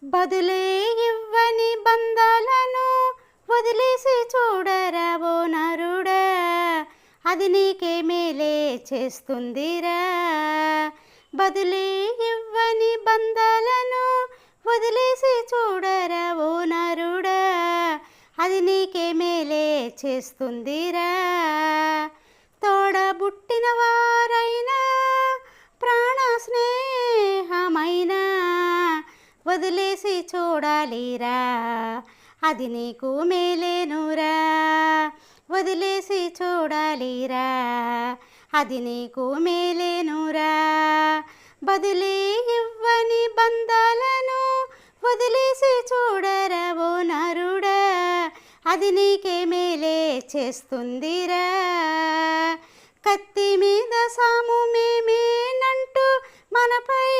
బదులే ఇవ్వని బంధాలను వదిలేసి చూడరా ఓ నరుడా, అది నీకే మేలే చేస్తుందిరా. బదులే ఇవ్వని బంధాలను వదిలేసి చూడరా ఓ నరుడా, అది నీకే మేలే చేస్తుందిరా. తోడబుట్టిన వారైనా ప్రాణ స్నేహమైనా వదిలేసి చూడాలిరా, అది నీకు మేలేనురా. వదిలేసి చూడాలిరా, అది నీకు మేలేనురా. బదులే ఇవ్వని బంధాలను వదిలేసి చూడరా ఓ నరుడా, అది నీకే మేలే చేస్తుందిరా. కత్తి మీద సాము మేమేనంటూ మనపై